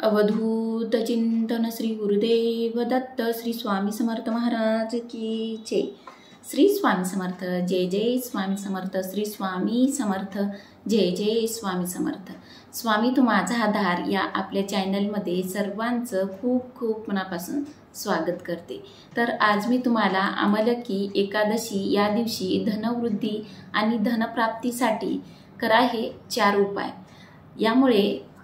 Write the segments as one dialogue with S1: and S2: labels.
S1: अवधूत चिंतन श्री गुरुदेव दत्त श्री स्वामी समर्थ महाराज की जय। श्री स्वामी समर्थ जय जय स्वामी समर्थ। श्री स्वामी समर्थ जय जय स्वामी समर्थ। स्वामी तू माझा आधार या आपल्या चॅनलमध्ये सर्वांचं खूप खूप मनापासून स्वागत करते। तर आज मी तुम्हाला अमलकी एकादशी या दिवशी धनवृद्धी आणि धनप्राप्तीसाठी करा हे 4 उपाय। यामुळे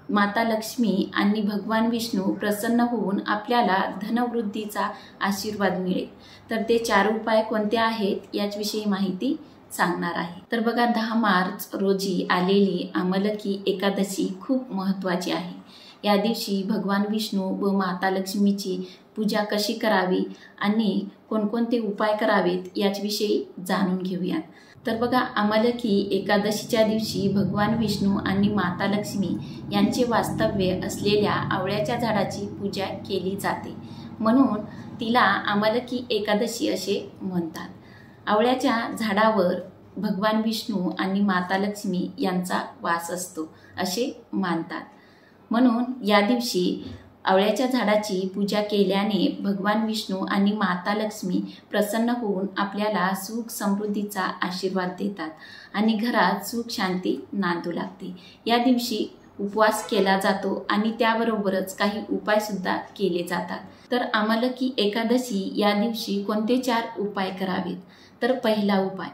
S1: माता लक्ष्मी आणि भगवान विष्णू प्रसन्न होऊन आपल्याला धनवृद्धीचा आशीर्वाद मिळेल। तर ते 4 उपाय कोणते आहेत याविषयी माहिती सांगणार आहे। तर बघा 10 मार्च रोजी आलेली अमलकी एकादशी खूप महत्त्वाची आहे। या दिवशी भगवान विष्णू व माता लक्ष्मीची पूजा कशी करावी आणि कोणकोणते उपाय करावेत याविषयी जाणून घेऊया। तर बघा अमलकी एकादशीच्या दिवशी भगवान विष्णू आणि माता लक्ष्मी यांचे वास्तव्य असलेल्या आवळ्याच्या झाडाची पूजा केली जाते, म्हणून तिला अमलकी एकादशी असे म्हणतात। आवळ्याच्या झाडावर भगवान विष्णू आणि माता लक्ष्मी यांचा वास असतो असे मानतात, म्हणून या दिवशी आवळ्याच्या झाडाची पूजा केल्याने भगवान विष्णू आणि माता लक्ष्मी प्रसन्न होऊन आपल्याला सुख समृद्धीचा आशीर्वाद देतात आणि घरात सुख शांती नांदू लागते। या दिवशी उपवास केला जातो आणि त्याबरोबरच काही उपाय सुद्धा केले जातात। तर अमलकी एकादशी या दिवशी कोणते 4 उपाय करावेत? तर पहिला उपाय,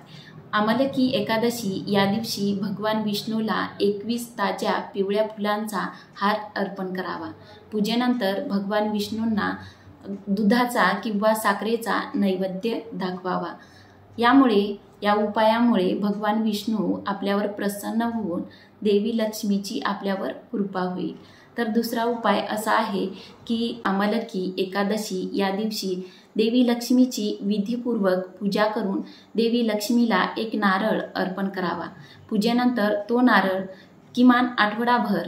S1: अमलकी एकादशी या दिवशी भगवान विष्णूला 21 ताज्या पिवळ्या फुलांचा हार अर्पण करावा। पूजेनंतर भगवान विष्णूंना दुधाचा किंवा साखरेचा नैवेद्य दाखवावा। या उपायामुळे भगवान विष्णू आपल्यावर प्रसन्न होऊन देवी लक्ष्मीची आपल्यावर कृपा होईल। तर दुसरा उपाय असा आहे की अमलकी एकादशी या दिवशी देवी लक्ष्मीची विधीपूर्वक पूजा करून देवी लक्ष्मीला एक नारळ अर्पण करावा। पूजेनंतर तो नारळ किमान आठवडाभर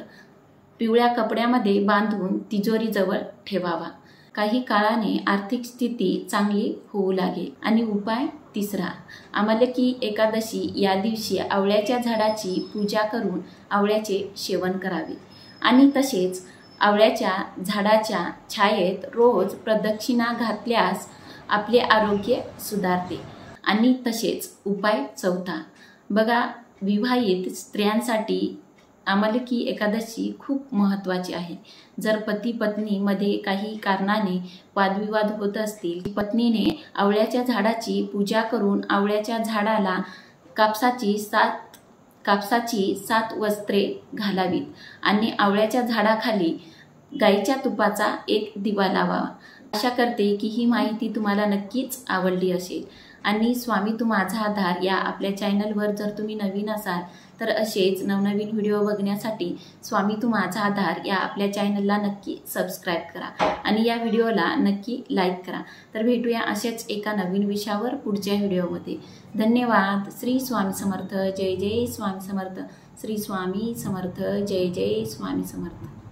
S1: पिवळ्या कपड्यामध्ये बांधून तिजोरीजवळ ठेवावा। काही काळाने आर्थिक स्थिती चांगली होऊ लागेल। आणि उपाय तिसरा, अमलकी एकादशी या दिवशी आवळ्याच्या झाडाची पूजा करून आवळ्याचे सेवन करावे आणि तसेच आवळ्याच्या झाडाच्या छायेत रोज प्रदक्षिणा घातल्यास आपले आरोग्य सुधारते। आणि तसेच उपाय चौथा, बघा विवाहित स्त्रियांसाठी अमलकी एकादशी खूप महत्त्वाची आहे। जर पती पत्नीमध्ये काही कारणाने वादविवाद होत असतील, पत्नीने आवळ्याच्या झाडाची पूजा करून आवळ्याच्या झाडाला कापसाची 7 वस्त्रे घालावीत आणि आवळ्याच्या झाडाखाली गाईच्या तुपाचा एक दिवा लावावा। आशा करते की ही माहिती तुम्हाला नक्कीच आवडली असेल। आणि स्वामी तू माझा आधार या आपल्या चॅनलवर जर तुम्ही नवीन असाल तर असेच नवनवीन व्हिडिओ बघण्यासाठी स्वामी तू माझा आधार या आपल्या चॅनलला नक्की सबस्क्राईब करा आणि या व्हिडिओला नक्की लाईक करा। तर भेटूया अशाच एका नवीन विषयावर पुढच्या व्हिडिओमध्ये। धन्यवाद। श्री स्वामी समर्थ जय जय स्वामी समर्थ। श्री स्वामी समर्थ जय जय स्वामी समर्थ।